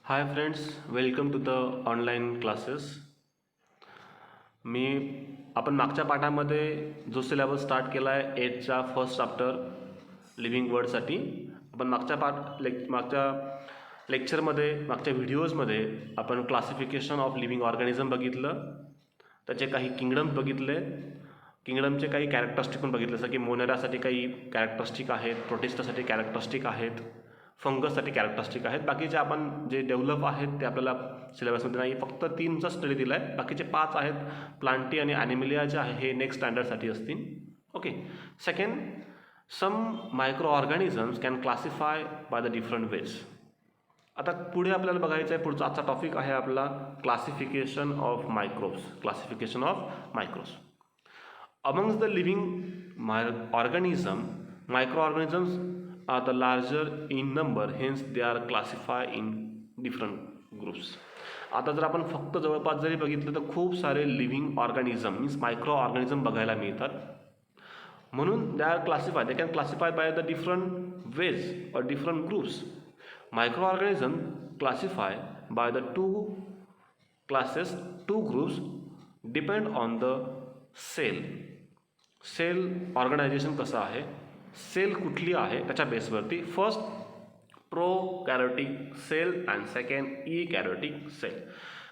High friends, welcome to the online classes. आपण मागच्या पाठामध्ये जो सिलेबस स्टार्ट केला आहे 8चा फर्स्ट चॅप्टर लिव्हिंग वर्डसाठी आपण मागच्या लेक्चरमध्ये मागच्या व्हिडिओजमध्ये आपण क्लासिफिकेशन ऑफ लिव्हिंग ऑर्गॅनिझम बघितलं, त्याचे काही किंगडम्स बघितले, किंगडमचे काही कॅरेक्टरिस्टिक पण बघितले, जसं की मोनेरासाठी काही कॅरेक्टरिस्टिक आहेत, प्रोटिस्टासाठी कॅरेक्टरिस्टिक आहेत, फंगससाठी कॅरेक्टरिस्टिक आहेत. बाकीचे आपण जे डेव्हलप आहेत ते आपल्याला सिलेबसमध्ये नाही, फक्त 3चा स्टडी दिला आहे. बाकीचे 5 आहेत प्लांटी आणि ॲनिमिलिया जे आहे हे नेक्स्ट स्टँडर्डसाठी असतील. Okay. Second, some micro organisms can classify by the different ways. आता पुढे आपल्याला बघायचं आहे, पुढचा आजचा टॉपिक आहे आपला classification of microbes. Classification of microbes. Amongst the living organism, microorganisms are the larger in number, hence they are classified in different groups. आता जर आपण फक्त जवळपास जरी बघितलं तर खूप सारे living organism means micro organism बघायला मिळतात. म्हणून they are classify, they can classify by the different ways और different groups. Micro organism classify by the two groups depend on the cell organization कसं आहे, सेल कुठली आहे त्याच्या बेसवरती. First prokaryotic cell and second eukaryotic cell.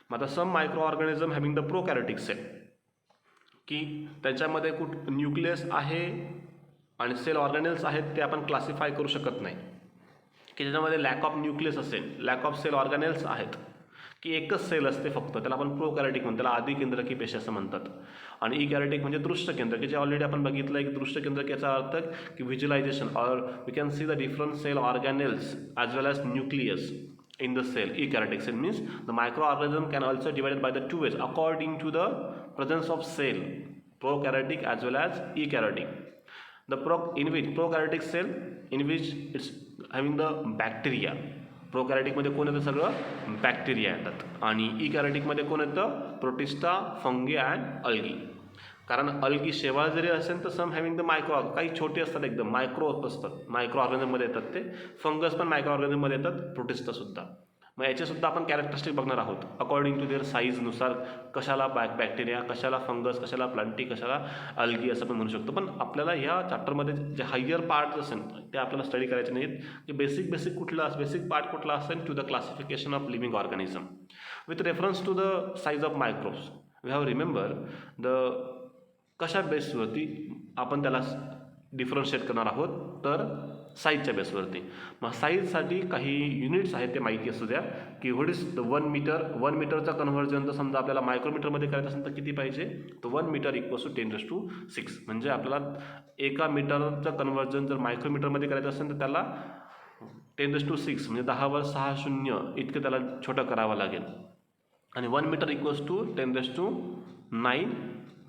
मग आता some micro organism having the prokaryotic cell की त्याच्यामध्ये न्यूक्लियस आहे आणि सेल ऑर्गॅनेल्स आहेत ते आपण क्लासिफाय करू शकत नाही, की ज्याच्यामध्ये लॅक ऑफ न्यूक्लियस असेल, लॅक ऑफ सेल ऑर्गॅनेल्स आहेत, की एकच सेल असते फक्त, त्याला आपण प्रोकॅरियोटिक म्हणतो, त्याला आदिकेंद्रकी पेशी असं म्हणतात. आणि इकॅरियोटिक म्हणजे दृष्टकेंद्र, की जे ऑलरेडी आपण बघितलं आहे की दृष्टकेंद्रक याचा अर्थ की visualization or we can see the different cell organelles as well as nucleus in the cell. Eukaryotic cell means the microorganism can also divided by the two ways according to the presence of cell, prokaryotic as well as eukaryotic. In which prokaryotic cell in which it's having the bacteria. प्रोकॅरियोटिकमध्ये कोण येतं, सगळं bacteria येतात. आणि इकॅरियोटिकमध्ये कोण येतं, protista, fungi and algae. कारण algae शेवाळ जरी असेल तर सम हॅव्हिंग द मायक्रो, काही छोटे असतात एकदम मायक्रो असतात, मायक्रो ऑर्गॅनिझममध्ये येतात ते. फंगस पण मायक्रो ऑर्गॅनिझममध्ये येतात, प्रोटिस्टासुद्धा. मग याचेसुद्धा आपण कॅरेक्टरिस्टिक बघणार आहोत अकॉर्डिंग टू देअर साईजनुसार, कशाला बॅक्टेरिया, कशाला फंगस, कशाला प्लांटी, कशाला अल्गी असं पण म्हणू शकतो. पण आपल्याला ह्या चॅप्टरमध्ये जे हायर पार्ट्स असेल ते आपल्याला स्टडी करायचे नाहीत, की बेसिक पार्ट कुठला असेल to the classification of living organism with reference to the size of microbes. We have remember कशा बेसवरती आपण त्याला डिफरन्शिएट करणार आहोत, तर साईजच्या बेसवरती. मग साईजसाठी काही युनिट्स आहेत ते माहिती असू द्या, की व्हॉट इज द 1 मीटर. 1 मीटरचा कन्व्हर्जन जर समजा आपल्याला मायक्रोमीटरमध्ये करायचं असेल तर किती पाहिजे, तर 1 मीटर इक्वल्स टू 10⁶. म्हणजे आपल्याला 1 मीटरचं कन्व्हर्जन जर मायक्रोमीटरमध्ये करायचं असेल तर त्याला 10⁶ म्हणजे 10वर 6 शून्य इतकं त्याला छोटं करावं लागेल. आणि 1 मीटर इक्वल्स टू 10⁹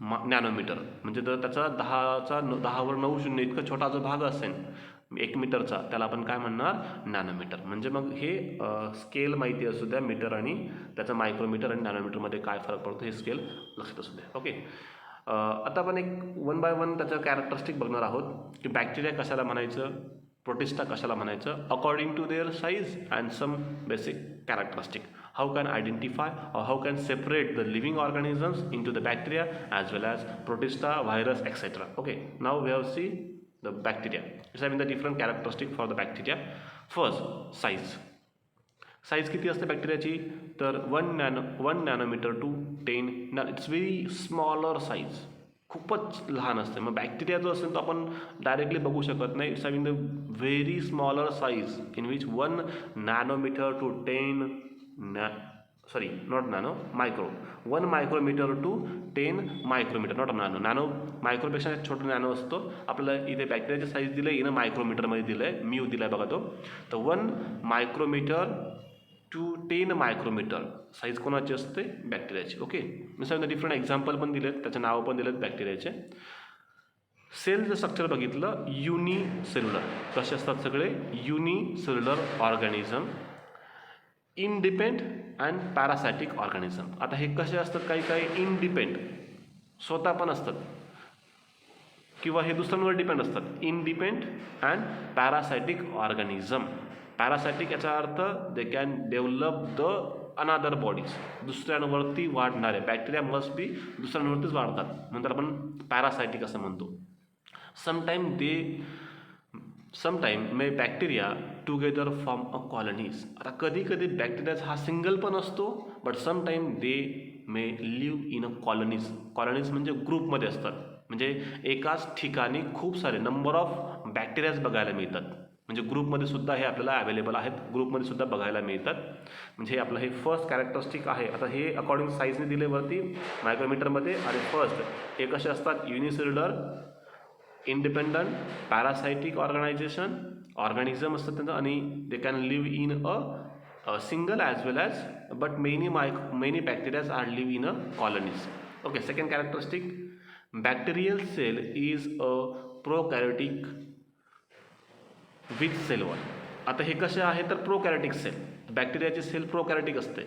नॅनोमीटर. म्हणजे जर त्याचा 10वर 9 शून्य इतका छोटा जो भाग असेल 1 मीटरचा, त्याला आपण काय म्हणणार, नॅनोमीटर. म्हणजे मग हे स्केल माहिती असू द्या, मीटर आणि त्याचा मायक्रोमीटर आणि नॅनोमीटरमध्ये काय फरक पडतो हे स्केल लक्षात असू द्या. ओके. आता आपण एक 1 बाय 1 त्याचं कॅरेक्टरिस्टिक बघणार आहोत, की बॅक्टेरिया कशाला म्हणायचं, प्रोटिस्टा कशाला म्हणायचं, according to their size and some basic characteristic. How can identify or how can separate the living organisms into the bacteria as well as protista, virus, etc. Okay, now we have see the bacteria. It's having the different characteristic for the bacteria. First, size. Size किती असते बॅक्टेरियाची, तर 1 nanometre to 10 it's very smaller size, खूपच लहान असते. मग bacteria जो असेल तो आपण डायरेक्टली बघू शकत नाही. It's having the very smaller size in which 1 nanometre to 10 not nano, micro. 1 micrometer to 10 micrometer, not nano. मायक्रोपेक्षा छोटं नॅनो असतो. आपल्याला इथे बॅक्टेरियाची साईज दिलं आहे, इथं मायक्रोमीटरमध्ये दिलं आहे, म्यू दिला आहे बघा तो. तर 1 मायक्रोमीटर टू 10 मायक्रोमीटर साईज कोणाची असते, बॅक्टेरियाची. ओके. मी डिफरंट एक्झाम्पल पण दिलेत, त्याचे नावं पण दिलेत बॅक्टेरियाचे. सेलचं स्ट्रक्चर बघितलं, युनिसेल्युलर. कसे असतात सगळे, unicellular organism, independent and parasitic organism. आता हे कसे असतात, काही इंडिपेंडंट स्वतः पण असतात किंवा हे दुसऱ्यांवर डिपेंड असतात. Independent and parasitic organism. Parasitic याचा अर्थ they can develop the another bodies, दुसऱ्यांवरती वाढणारे बॅक्टेरिया मस्ट बी दुसऱ्यांवरतीच वाढतात, नंतर आपण पॅरासायटिक असं म्हणतो. Sometime may bacteria together form a colonies. आता कधी कधी बॅक्टेरिया हा सिंगल पण असतो, but sometime they may leave in a colonies. Colonies म्हणजे ग्रुपमध्ये असतात, म्हणजे एकाच ठिकाणी खूप सारे नंबर ऑफ बॅक्टेरियाज बघायला मिळतात. म्हणजे ग्रुपमध्ये सुद्धा हे आपल्याला अवेलेबल आहेत, ग्रुपमध्ये सुद्धा बघायला मिळतात. म्हणजे हे आपलं हे फर्स्ट कॅरेक्टरिस्टिक आहे. आता हे अकॉर्डिंग साईजने दिले वरती मायक्रोमीटरमध्ये. आणि फर्स्ट हे कसे असतात, युनिसेल्युलर, इंडिपेंडंट, पॅरासायटिक ऑर्गॅनिझम असतात त्यांचं, आणि they can live in a single as well as, but many bacterias are live in a colonies. Okay, second characteristic, bacterial cell is a prokaryotic with cell wall. आता हे कसे आहे तर प्रोकॅरियोटिक sale, बॅक्टेरियाची sale प्रोकॅरियोटिक असते.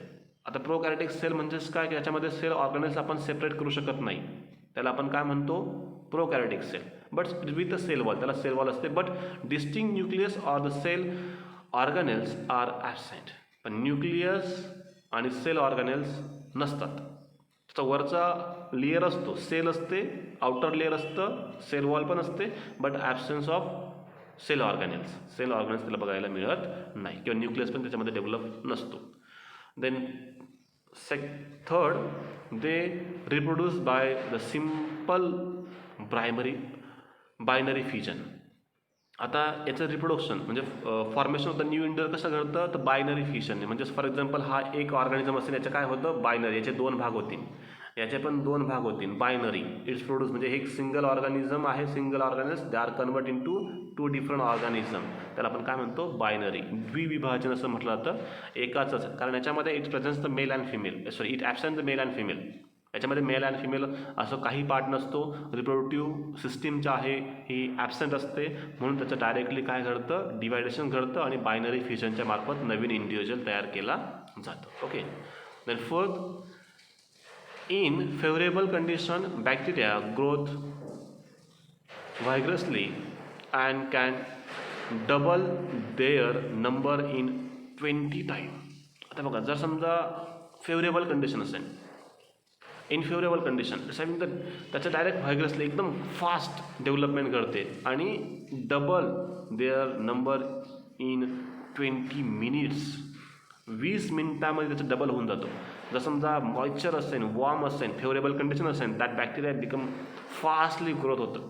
आता प्रोकॅरियोटिक सेल म्हणजेच काय की याच्यामध्ये सेल ऑर्गॅनिल्स आपण सेपरेट करू शकत नाही, त्याला आपण काय म्हणतो, prokaryotic cell, but with a cell wall, त्याला सेल वॉल असते. But distinct nucleus or the cell organelles are absent. पण न्यूक्लियस आणि सेल ऑर्गॅनिल्स नसतात. त्याचा वरचा लेयर असतो, सेल असते, आउटर लेयर असतं, सेल वॉल पण असते, but absence of cell organelles त्याला बघायला मिळत नाही, किंवा न्यूक्लियस पण त्याच्यामध्ये डेव्हलप नसतो. Then third, they reproduce by the simple binary fusion. आता याचं रिप्रोडक्शन म्हणजे फॉर्मेशन ऑफ द न्यू इंडियर कसं घडतं, तर बायनरी फ्युजनने. म्हणजे फॉर एक्झाम्पल हा एक ऑर्गॅनिझम असेल, याचं काय होतं, बायनरी, याचे दोन भाग होतील, याचे पण दोन भाग होतील, बायनरी. इट्स प्रोड्यूस म्हणजे हे एक सिंगल ऑर्गॅनिझम आहे, single organism, they are convert into different organism, त्याला आपण काय म्हणतो, बायनरी, द्विविभाजन असं म्हटलं जातं. एकाच, कारण याच्यामध्ये it presents the male and female, it absent the male and female. याच्यामध्ये मेल अँड फिमेल असं काही पार्ट नसतो. रिप्रोडक्टिव्ह सिस्टीमचं आहे ही ॲबसेंट असते, म्हणून त्याचं डायरेक्टली काय घडतं, डिवायडेशन घडतं, आणि बायनरी फ्युजनच्या मार्फत नवीन इंडिव्हिज्युअल तयार केला जातो. Okay, then fourth, in favorable condition bacteria growth vigorously and can double their number in 20 times. आता बघा, जर समजा फेवरेबल कंडिशन असेल, इन फेवरेबल कंडिशन तर त्याचं डायरेक्ट व्हायग्रसली एकदम फास्ट डेव्हलपमेंट घडते, आणि double their number in 20 minutes, 20 मिनिटामध्ये त्याचं डबल होऊन जातो. जर समजा मॉइश्चर असेल, वॉर्म असेल, फेवरेबल कंडिशन असेल, that bacteria become fastly growth होतं,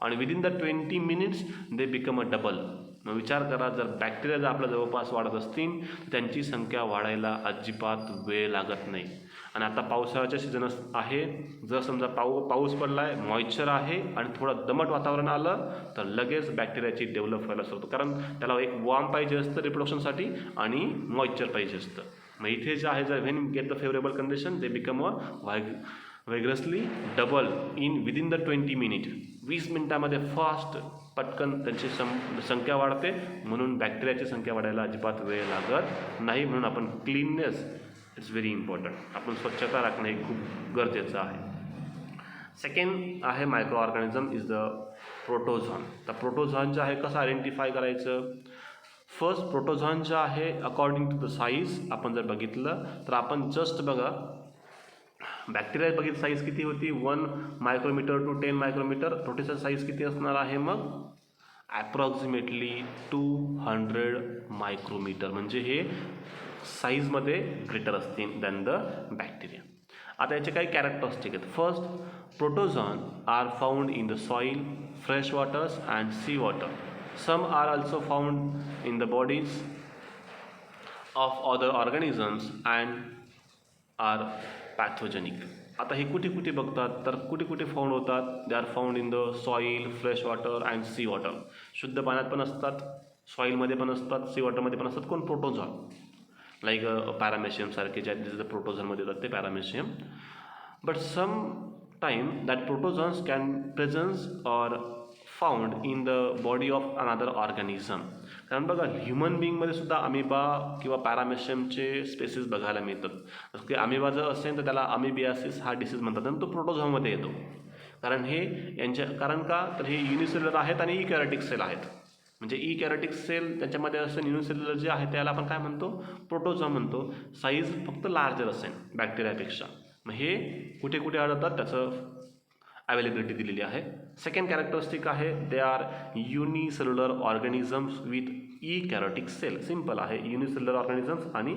आणि within the 20 minutes they become a double. मग विचार करा, जर बॅक्टेरिया जर आपल्या जवळपास वाढत असतील, त्यांची संख्या वाढायला अजिबात वेळ लागत नाही. आणि आता पावसाळ्याच्या सीझन आहे, जर समजा पाऊस पडला आहे, मॉइश्चर आहे, आणि थोडं दमट वातावरण आलं, तर लगेच बॅक्टेरियाची डेव्हलप व्हायला सुरू होतं, कारण त्याला एक वॉर्म पाहिजे असतं रिप्रोडक्शनसाठी, आणि मॉइश्चर पाहिजे असतं. मग इथे जे आहे, जर when get the favourable condition they become a vigorously double within the 20 minute. 20 मिनिटामध्ये फास्ट पटकन त्यांची संख्या वाढते, म्हणून बॅक्टेरियाची संख्या वाढायला अजिबात वेळ लागत नाही. म्हणून आपण क्लीननेस इट्स व्हेरी इम्पॉर्टंट, आपण स्वच्छता राखणं हे खूप गरजेचं आहे. सेकंड आहे मायक्रो ऑर्गॅनिझम इज द प्रोटोझॉन. तर प्रोटोझॉन जे आहे कसं आयडेंटिफाय करायचं, फर्स्ट प्रोटोझॉन जे आहे अकॉर्डिंग टू द साईज आपण जर बघितलं, तर आपण जस्ट बघा, बॅक्टेरिया बघितलं साईज किती होती, 1 मायक्रोमीटर टू 10 मायक्रोमीटर, प्रोटीनचा साईज किती असणार आहे, मग ॲप्रॉक्सिमेटली 200 मायक्रोमीटर, म्हणजे हे साईजमध्ये ग्रेटर असतील दॅन द बॅक्टेरिया. आता याचे काही कॅरेक्टरिस्टिक आहेत. First, protozoan are found in the soil, fresh waters and sea water. Some are also found in the bodies of other organisms and are pathogenic. आता हे कुठे कुठे बघतात, तर कुठे कुठे फाउंड होतात, दे are found in the soil, fresh water and sea water. शुद्ध पाण्यात पण असतात, सॉईलमध्ये पण असतात, सी वॉटरमध्ये पण असतात. कोण, प्रोटोझॉन, लाईक पॅरामेशियम सारखे जे आहेत प्रोटोझॉनमध्ये येतात ते paramecium. But some time that protozoans can presence or found in the body of another organism. कारण बघा, ह्युमन बिईंगमध्ये सुद्धा अमिबा किंवा पॅरामेशियमचे स्पेसिस बघायला मिळतात. जसं की अमिबा जर असेल तर त्याला अमिबियासिस हा डिसीज म्हणतात, आणि तो प्रोटोझॉनमध्ये येतो. कारण का तर हे युनिसेल्युलर आहेत आणि इकॅरियोटिक सेल आहेत. म्हणजे कॅरोटिक सेल त्याच्यामध्ये असेल, युनिसेल्युलर जे आहे त्याला आपण काय म्हणतो, प्रोटोझोआ म्हणतो. साईज फक्त लार्जर असेल बॅक्टेरियापेक्षा. मग हे कुठे कुठे आढळतात त्याचं अवेलेबिलिटी दिलेली आहे. सेकंड कॅरेक्टरिस्टिक आहे they are unicellular organisms with karyotic cell. Simple आहे, युनिसेल्युलर ऑर्गॅनिझम्स आणि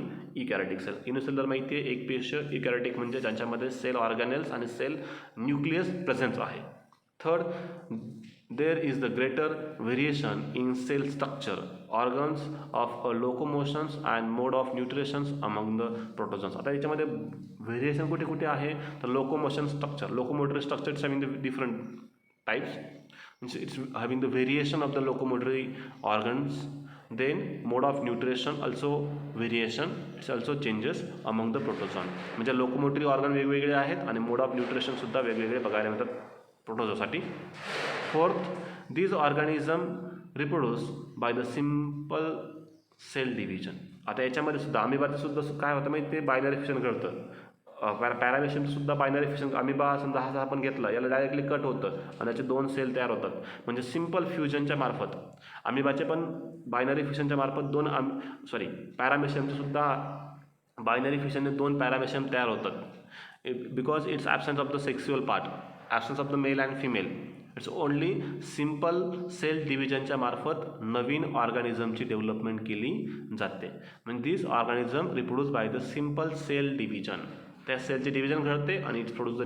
कॅरोटिक सेल. युनिसेल्युलर माहिती आहे, एक पेश. कॅरोटिक म्हणजे ज्यांच्यामध्ये सेल ऑर्गॅनेल्स आणि सेल न्यूक्लियस प्रेझेंट आहे. Third, there is the greater variation in cell structure, organs of locomotions and mode of nutrition among the protozoans. आता याच्यामध्ये व्हेरिएशन कुठे कुठे आहे तर locomotion structure, locomotory structure it's having the different types, it's having the variation of the locomotory organs. then mode of nutrition also variation, it's also changes among the protozoan. म्हणजे locomotory organ वेगवेगळे आहेत आणि मोड of nutrition सुद्धा वेगवेगळे बघायला मिळतात प्रोटोझोसाठी. Fourth, these organism reproduce by the simple cell division. आता याच्यामध्ये सुद्धा अमिबाचं सुद्धा काय होतं माहिती, ते बायनरी फिशन घडतं. पॅरामेशियम सुद्धा बायनरी फिशन. अमिबा समजा हा आपण घेतला, याला डायरेक्टली कट होतं आणि त्याचे 2 सेल तयार होतात. म्हणजे सिम्पल फ्युजनच्या मार्फत. अमिबाचे पण बायनरी फिशनच्या मार्फत 2 पॅरामेशियमचे सुद्धा बायनरी फिशनने 2 पॅरामेशियम तयार होतात. Because it's absence of the sexual part, absence of the male and female. It's only simple cell डिव्हिजनच्या मार्फत नवीन ऑर्गॅनिझमची डेव्हलपमेंट केली जाते. म्हणजे this organism reproduce by the simple cell division. त्या सेलचे डिव्हिजन घडते आणि it's produce the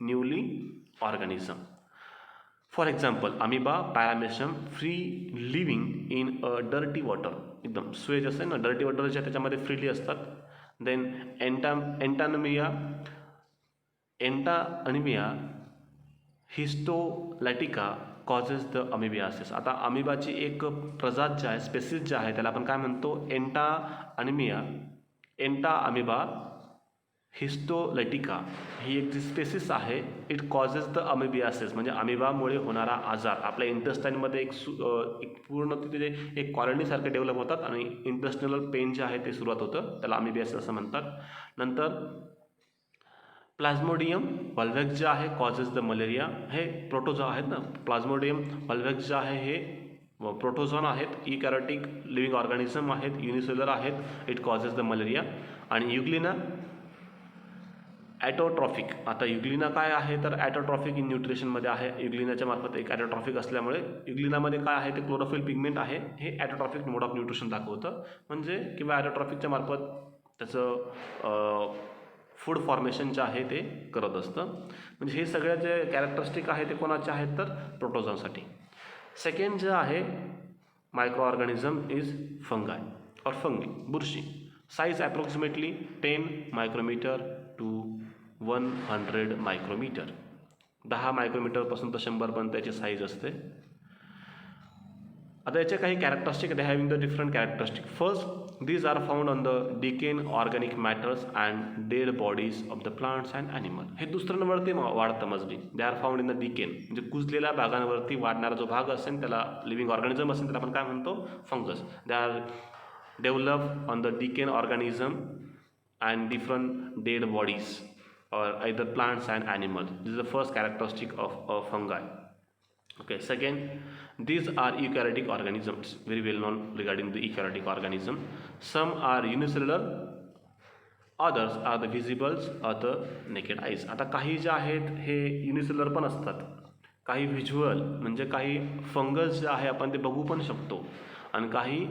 newly organism. For example amoeba, paramecium free living in a dirty water. एकदम स्वेज असेल ना, डर्टी वॉटर जे त्याच्यामध्ये फ्रीली असतात. Then Entamoeba हिस्टोलॅटिका causes the amoebiasis. आता अमिबाची एक प्रजात जे आहे, स्पेसिस जे आहे, त्याला आपण काय म्हणतो, एंटाअमिबा हिस्टोलॅटिका ही एक जी स्पेसिस आहे. इट कॉजेस द अमिबियासिस म्हणजे अमिबामुळे होणारा आजार. आपल्या इंटेस्टाईनमध्ये एक पूर्ण तिथे एक कॉलनीसारखे डेव्हलप होतात आणि इंटेस्टिनल पेन जे आहे ते सुरुवात होतं, त्याला अमिबियासिस असं म्हणतात. नंतर प्लाझ्मोडियम वल्व्हॅक्स जे आहे कॉजेस द मलेरिया. हे प्रोटोझोआ आहेत ना, प्लाझ्मोडियम वल्व्हॅक्स जे आहे हे प्रोटोझोन आहेत, कॅरोटिक लिव्हिंग ऑर्गॅनिझम आहेत, युनिसेल्युलर आहेत. It causes the malaria. आणि युग्लिना ॲटोट्रॉफिक. आता युग्लिना काय आहे तर ॲटोट्रॉफिक इन न्यूट्रिशनमध्ये आहे. युग्लिनाच्या मार्फत एक ॲटोट्रॉफिक असल्यामुळे युग्लिनामध्ये काय आहे ते क्लोरोफिल पिगमेंट आहे. हे ॲटोट्रॉफिक मोड ऑफ न्यूट्रिशन दाखवतं. म्हणजे किंवा ॲटोट्रॉफिकच्या मार्फत त्याचं फूड फॉर्मेशन जे आहे ते करत असतं. म्हणजे हे सगळ्या जे कॅरेक्टरिस्टिक आहे ते कोणाचे आहेत तर प्रोटोझोनसाठी. सेकंड जे आहे मायक्रो ऑर्गॅनिझम इज फंगाय और फंगी, बुरशी. Size approximately 10 micrometre to 100 micrometre. 10 मायक्रोमीटरपासून तर 100पर्यंत त्याची साईज असते. आता याचे काही characteristic, they having the different characteristic. First, these are found on the decayed organic matters and dead bodies of the plants and animal. हे दुसऱ्यांवरती वाढतं मजली. They are found in the decayed म्हणजे कुजलेल्या भागांवरती वाढणारा जो भाग असेल त्याला लिव्हिंग ऑर्गॅनिझम असेल त्याला आपण काय म्हणतो, fungus. They are develop on the decayed organism and different dead bodies or either plants and animals. This is the first characteristic of a fungi. Okay, second, these are eukaryotic organisms, very well known regarding the eukaryotic organism. Some are unicellular, others are the visibles or the naked eyes. आता काही जे आहेत हे unicellular पण असतात, काही visual म्हणजे काही फंगस जे आहे आपण ते बघू पण शकतो आणि काही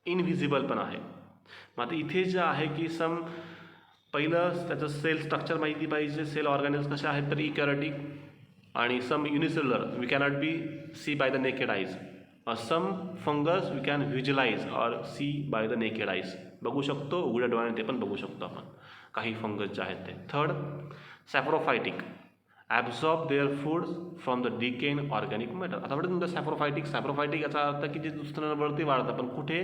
इनव्हिजिबल पण आहे. मग आता इथे जे आहे की पहिलं त्याचं सेल स्ट्रक्चर माहिती पाहिजे. सेल ऑर्गॅनिझम कसे आहेत तर कॅरोटिक आणि some unicellular we cannot be see by the naked eyes. Some fungus we can visualise or see by the naked eyes. बघू शकतो उघड्या डोळ्याने, ते पण बघू शकतो आपण काही फंगस जे आहेत ते. Third, saprophytic absorb their food from the decayed organic matter. आता म्हणतो तुमचं सॅप्रोफायटिक याचा अर्थ की जे दुसऱ्यांवरती वाढतं, पण कुठे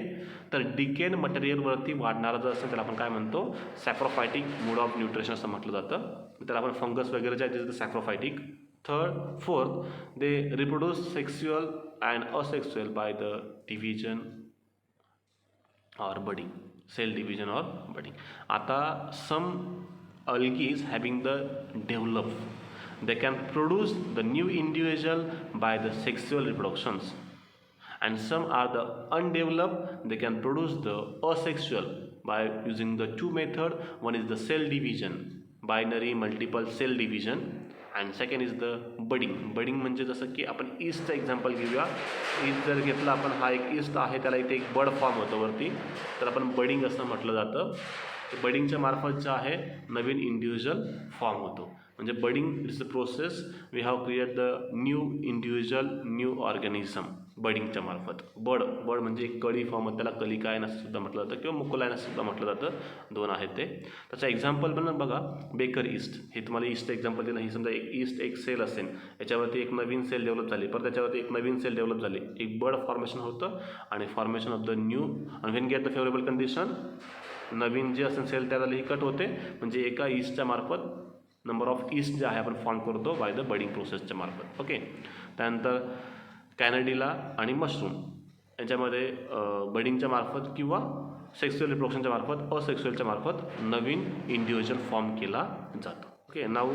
तर डिकेन मटेरियलवरती वाढणारं जर असेल त्याला आपण काय म्हणतो, सॅप्रोफायटिक मोड ऑफ न्यूट्रिशन असं म्हटलं जातं. त्याला आपण फंगस वगैरे जे आहे ते saprophytic. Fourth, they reproduce sexual and asexual by the division or budding, cell division or budding. आता some algae is having the they can produce the new individual by the sexual reproductions, and some are the undeveloped, they can produce the asexual by using the two method. One is the cell division, binary multiple cell division, and second is the budding म्हणजे जसं की आपण ईस्टचं example घेऊया. East जर घेतला आपण, हा एक ईस्ट आहे, त्याला इथे एक बड फॉर्म होतं वरती, तर आपण बडिंग असं म्हटलं जातं. बडिंगच्या मार्फत जे आहे नवीन इंडिव्हिज्युअल फॉर्म होतो. म्हणजे budding is the process we have create the new individual new organism बडिंगच्या मार्फत. बड म्हणजे एक कळी फॉर्म होतं, त्याला कलिकायन असं सुद्धा म्हटलं जातं किंवा मुकुलायन असं सुद्धा म्हटलं जातं. दोन आहेत ते. त्याचं एक्झाम्पल पण बघा, बेकर ईस्ट, हे तुम्हाला ईस्ट एक्झाम्पल दिलं. ही समजा एक ईस्ट एक सेल असेल, याच्यावरती एक नवीन सेल डेव्हलप झाली, परत त्याच्यावरती एक नवीन सेल डेव्हलप झाली, एक बड फॉर्मेशन होतं आणि फॉर्मेशन ऑफ द न्यू, आणि when get the favourable condition, नवीन जे असेल सेल त्याला ही कट होते. म्हणजे एका ईस्टच्या मार्फत नंबर ऑफ ईस्ट जे आहे आपण फॉर्म करतो बाय द बडिंग प्रोसेसच्या मार्फत. ओके. त्यानंतर कॅनडिला आणि मशरूम याच्यामध्ये बडिंगच्या मार्फत किंवा सेक्स्युअल रिप्रोडक्शनच्या मार्फत, असेक्स्युअलच्या मार्फत नवीन इंडिव्हिज्युअल फॉर्म केला जातो. ओके. नाऊ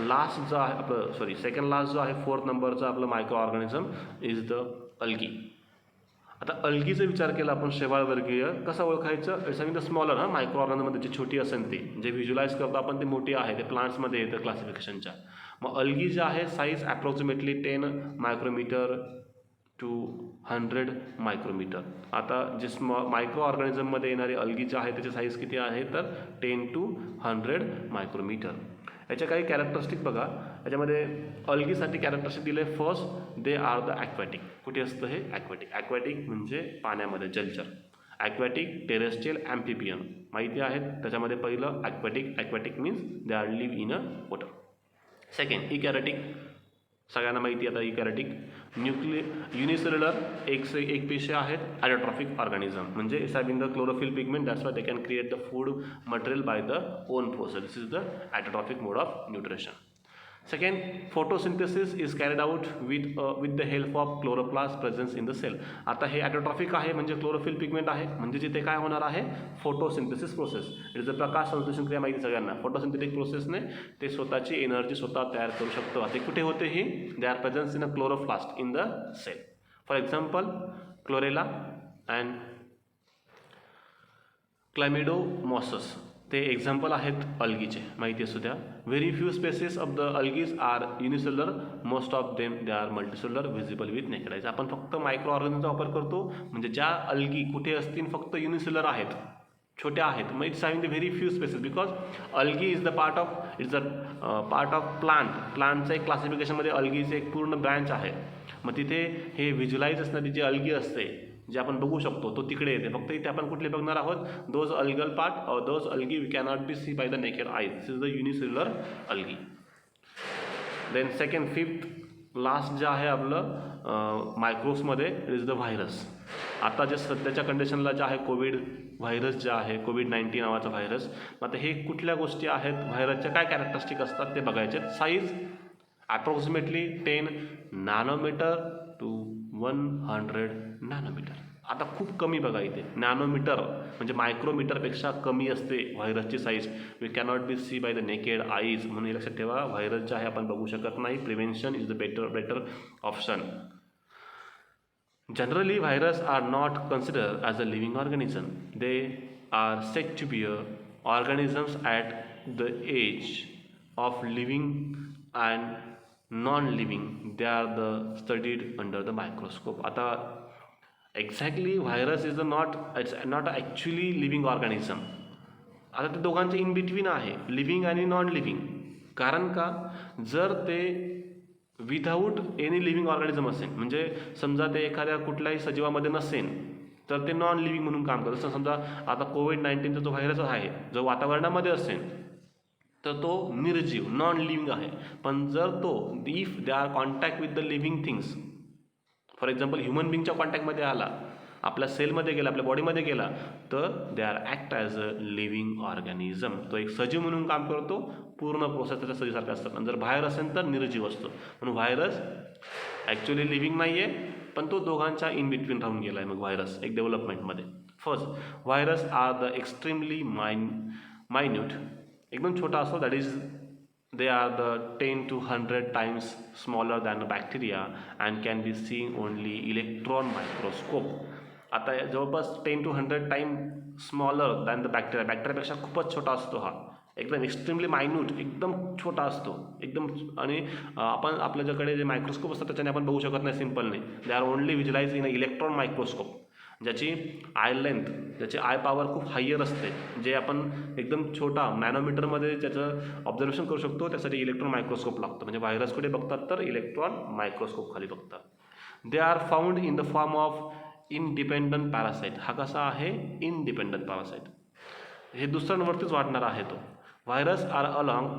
लास्ट जो आहे आपलं, सेकंड लास्ट जो आहे 4th नंबरचा आपलं micro organism is the algae. आता अल्गीचा विचार केला आपण, शैवालवर्गीय. कसं ओळखायचं? It's mean the smaller, micro ऑर्गॅनिझममध्ये जी छोटी असेल ती, जे व्हिज्युलाइज करतो आपण ते मोठी आहे, ते प्लांट्समध्ये येतं क्लासिफिकेशनच्या. मग अल्गी जे आहे size approximately 10 micrometre to 100 micrometre. आता जे मायक्रो ऑर्गॅनिझममध्ये येणारे अल्गी जे आहे त्याची साईज किती आहे, तर 10 to 100 मायक्रोमीटर. याच्या काही कॅरेक्टरिस्टिक बघा. याच्यामध्ये अल्गीसाठी कॅरेक्टरिस्टिक दिले. First, they are the aquatic. कुठे असतं हे? ॲक्वॅटिक. ॲक्वॅटिक म्हणजे पाण्यामध्ये, जलचर. ॲक्वॅटिक, टेरेस्ट्रियल, ॲम्फिबियन माहिती आहेत. त्याच्यामध्ये पहिलं aquatic means they are live in a water. Second, eukaryotic, सगळ्यांना माहिती आता इकॅरेटिक. युनिसेल्युलर, एक पेशी आहेत. ॲटोट्रॉफिक ऑर्गॅनिझम म्हणजे it's having the chlorophyll pigment, that's why they can create the food material by the own process. This is the autotrophic mode of nutrition. Second, photosynthesis is carried out with the help of chloroplast presence in the cell. आता हे ॲटोट्रॉफिक आहे म्हणजे chlorophyll pigment आहे, म्हणजे जिथे काय होणार आहे? Photosynthesis process. It is the प्रकाश संश्लेषण क्रिया माहिती सगळ्यांना. फोटोसिंथेटिक प्रोसेसने ते स्वतःची एनर्जी स्वतः तयार करू शकतो. ते कुठे होते? ही they are presence in a chloroplast in the cell. For example, Chlorella and Chlamydomonas, ते एक्झाम्पल आहेत अल्गीचे, माहिती असू द्या. Very few species of the algaes are unicellular, most of them they are multicellular, visible with naked eyes. आपण फक्त micro ऑर्गॅनिझमचा वापर करतो म्हणजे ज्या अल्गी कुठे असतील फक्त युनिसेल्युलर आहेत, छोट्या आहेत. मग it's having the very few species because algae is the part of प्लांटचं एक क्लासिफिकेशनमध्ये अल्गीचे एक पूर्ण ब्रँच आहे. मग तिथे हे व्हिज्युलाइज असणारी जी अल्गी असते, जे आपण बघू शकतो, तो तिकडे येते. फक्त इथे आपण कुठले बघणार आहोत? दोज अल्गल पार्ट और those algae we cannot be see by the naked eyes. This is the unicellular algae. Then second, fifth, last जे आहे आपलं मायक्रोब्समध्ये इज द व्हायरस. आता जे सध्याच्या कंडिशनला जे आहे कोविड व्हायरस जे आहे, COVID-19 नावाचा व्हायरस. आता हे कुठल्या गोष्टी आहेत, व्हायरसच्या काय कॅरेक्टरिस्टिक असतात ते बघायचे. Size approximately 10 nanometre to 100 nanometre. आता खूप कमी बघा इथे, नॅनोमीटर म्हणजे मायक्रोमीटरपेक्षा कमी असते व्हायरसची size. We cannot be see by the naked eyes. म्हणून हे लक्षात ठेवा, व्हायरस जे आहे आपण बघू शकत नाही. Prevention is the better option. Generally virus are not consider as a living organism. They are said to be a organisms at the edge of living and non living. They are the studied under the microscope. आता exactly virus is it's not actually living organism. आता ते दोघांचे in between आहे, living आणि non living. कारण का? जर ते विदाऊट एनी लिव्हिंग ऑर्गॅनिझम असेल, म्हणजे समजा ते एखाद्या कुठल्याही सजीवामध्ये नसेल, तर ते नॉन लिव्हिंग म्हणून काम करतं. समजा आता COVID-19चा जो व्हायरस आहे, जो वातावरणामध्ये असेल तर तो निर्जीव, नॉन लिव्हिंग आहे. पण जर तो if they are contact with the living things, for example human बिंगच्या कॉन्टॅक्टमध्ये आला, आपल्या सेलमध्ये गेला, आपल्या बॉडीमध्ये गेला, तर they are act as a living organism. तो एक सजीव म्हणून काम करतो. पूर्ण प्रोसेस त्याच्या सजीवासारखं असतात. आणि जर बाहेर असेल तर निर्जीव असतो. म्हणून व्हायरस ॲक्च्युली लिव्हिंग नाही आहे, पण तो दोघांच्या इन बिटवीन राहून गेला आहे. मग व्हायरस एक डेव्हलपमेंटमध्ये. First, virus are the extremely minute, एकदम छोटा असतो. That is they are the 10 to 100 times smaller than a bacteria and can be seen only electron microscope. आता जवळपास 10 to 100 time smaller than the bacteria, बॅक्टेरियापेक्षा खूपच छोटा असतो हा, एकदम एक्स्ट्रीमली मायन्यूट, एकदम छोटा असतो एकदम. आणि आपण आपल्याकडे जे मायक्रोस्कोप असतात त्याच्याने आपण बघू शकत नाही सिम्पलने. They are only visualise in a electron microscope, ज्याची आय लेंथ, ज्याची आय पॉवर खूप हायर असते, जे आपण एकदम छोटा नॅनोमीटरमध्ये त्याचं ऑब्झर्वेशन करू शकतो. त्यासाठी इलेक्ट्रॉन मायक्रोस्कोप लागतं. म्हणजे व्हायरस कुठे बघतात तर इलेक्ट्रॉन मायक्रोस्कोप खाली बघतात. They are found in the form of independent parasite. हा कसा आहे? Independent parasite. हे दुसऱ्यांवरतीच वाढणारा आहे तो. Virus are along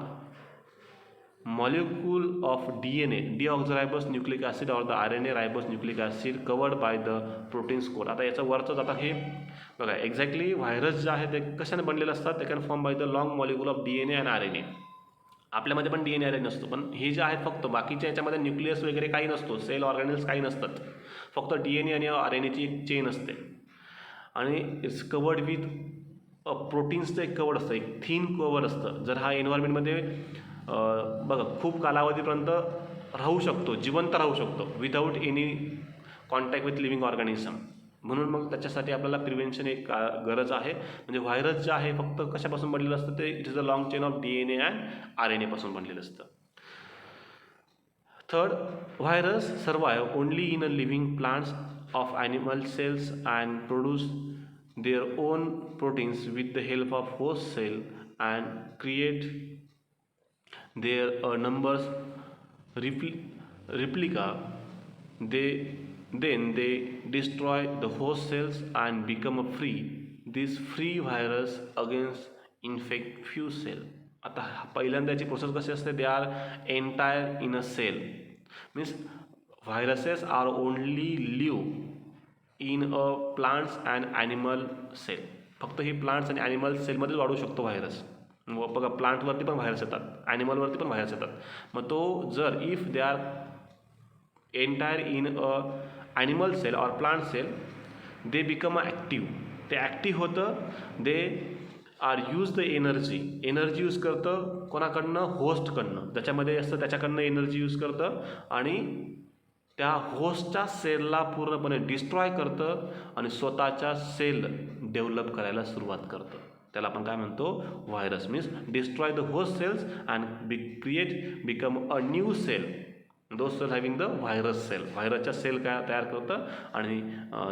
molecule of DNA, deoxyribose nucleic acid or the RNA ribose nucleic acid covered by the protein core. आता याचं वरचं आता हे बघा, एक्झॅक्टली व्हायरस जे आहे ते कशाने बनलेले असतात? ते can form by the long molecule of DNA and RNA. आपल्यामध्ये पण DNA RNA नसतो, पण हे जे आहेत फक्त बाकीच्या याच्यामध्ये न्यूक्लियस वगैरे काही नसतो, सेल ऑर्गॅनिल्स काही नसतात, फक्त DNA आणि RNAची एक चेन असते. आणि इट्स कवर्ड विथ प्रोटीन्सचं एक कवर्ड असतं, एक थिन कवर असतं. जर हा एन्व्हायरमेंटमध्ये बघा खूप कालावधीपर्यंत राहू शकतो, जिवंत राहू शकतो without any contact with living organism. म्हणून मग त्याच्यासाठी आपल्याला प्रिव्हेन्शन एक गरज आहे. म्हणजे व्हायरस जे आहे फक्त कशापासून बनलेलं असतं? ते it is a long chain of DNA and RNA पासून बनलेलं असतं. Third, virus survive only in a living plants of animal cells and produce their own proteins with the help of host cell and create their numbers replica. Then they destroy the host cells and become a free. This free virus against infect few cell. आता पहिल्यांदाची process कशी असते? They are entire in a cell. Means viruses are only live in a plants and animal cell. फक्त ही plants आणि animal सेलमध्येच वाढू शकतो virus. बघा प्लांटवरती पण व्हायरस येतात, ॲनिमलवरती पण व्हायरस येतात. मग तो जर if they are entire in a animal cell or plant cell, they become a active. ते ॲक्टिव्ह होतं. They are use the energy use करतं कोणाकडनं? होस्टकडनं. ज्याच्यामध्ये असतं त्याच्याकडनं एनर्जी यूज करतं आणि त्या होस्टच्या सेलला पूर्णपणे डिस्ट्रॉय करतं आणि स्वतःच्या सेल डेव्हलप करायला सुरुवात करतं. त्याला आपण काय म्हणतो? Virus. Means destroy the host cells and become a new cell. Those cell having the virus cell. व्हायरसच्या सेल काय तयार करतं आणि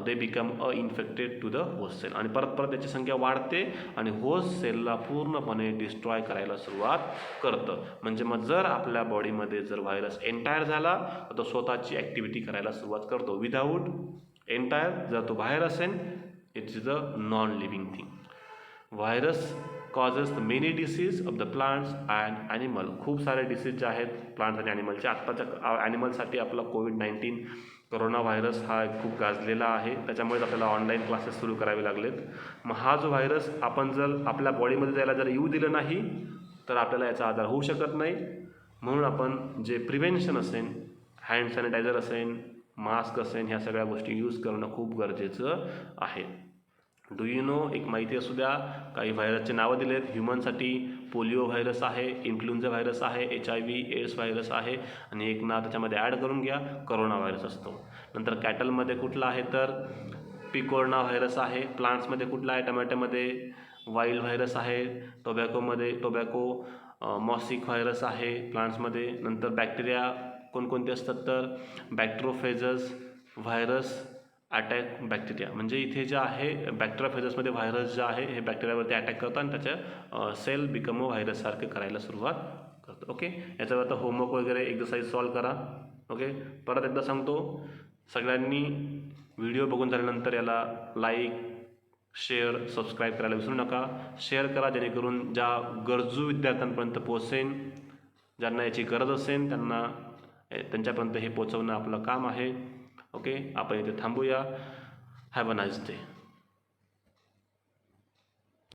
they become a infected to the host cell. आणि परत त्याची संख्या वाढते आणि होस्ट सेलला पूर्णपणे डिस्ट्रॉय करायला सुरुवात करतं. म्हणजे मग जर आपल्या बॉडीमध्ये जर व्हायरस एंटायर झाला तर तो स्वतःची ॲक्टिव्हिटी करायला सुरुवात करतो. विदाऊट एंटायर जर तो बाहेर असेल, it is a non living thing. Virus causes the many disease of the plants and animal. खूप सारे डिसीज जे आहेत प्लांट्स आणि ॲनिमलचे. आत्ताच्या ॲनिमलसाठी आपला कोविड-19 करोना व्हायरस हा खूप गाजलेला आहे. त्याच्यामुळेच आपल्याला ऑनलाईन क्लासेस सुरू करावे लागलेत. मग हा जो व्हायरस आपण जर आपल्या बॉडीमध्ये जायला जर येऊ दिलं नाही तर आपल्याला याचा आजार होऊ शकत नाही. म्हणून आपण जे प्रिव्हेन्शन असेल, हँड सॅनिटायझर असेल, मास्क असेल, ह्या सगळ्या गोष्टी यूज करणं खूप गरजेचं आहे. डू यू नो, एक माहिती असू द्या, काही व्हायरसचे नावं दिलेत. ह्युमनसाठी पोलिओ व्हायरस आहे, इन्फ्लुएन्झा व्हायरस आहे, HIV एड्स व्हायरस आहे आणि एक नाव त्याच्यामध्ये ॲड करून घ्या, करोना व्हायरस असतो. नंतर कॅटलमध्ये कुठला आहे तर पिकोर्ना व्हायरस आहे. प्लांट्समध्ये कुठला आहे? टमॅटोमध्ये वाईल्ड व्हायरस आहे. टोबॅको मॉसिक व्हायरस आहे प्लांट्समध्ये. नंतर बॅक्टेरिया कोणकोणते असतात तर बॅक्टेरोफेजस व्हायरस अटॅक बॅक्टेरिया. म्हणजे इथे जे आहे बॅक्टेरियाफेजसमध्ये व्हायरस जे आहे हे बॅक्टेरियावरती अटॅक करतं आणि त्याच्या सेल बिकम व्हायरससारखे करायला सुरुवात करतं. ओके, याच्यावर आता होमवर्क वगैरे एक्सरसाइज सॉल्व करा. ओके, परत एकदा सांगतो, सगळ्यांनी व्हिडिओ बघून झाल्यानंतर याला लाईक, शेअर, सबस्क्राईब करायला विसरू नका. शेअर करा जेणेकरून ज्या गरजू विद्यार्थ्यांपर्यंत पोहोचेन, ज्यांना याची गरज असेल त्यांच्यापर्यंत हे पोहोचवणं आपलं काम आहे. ओके, आपण इथे थांबूया. Have a nice day.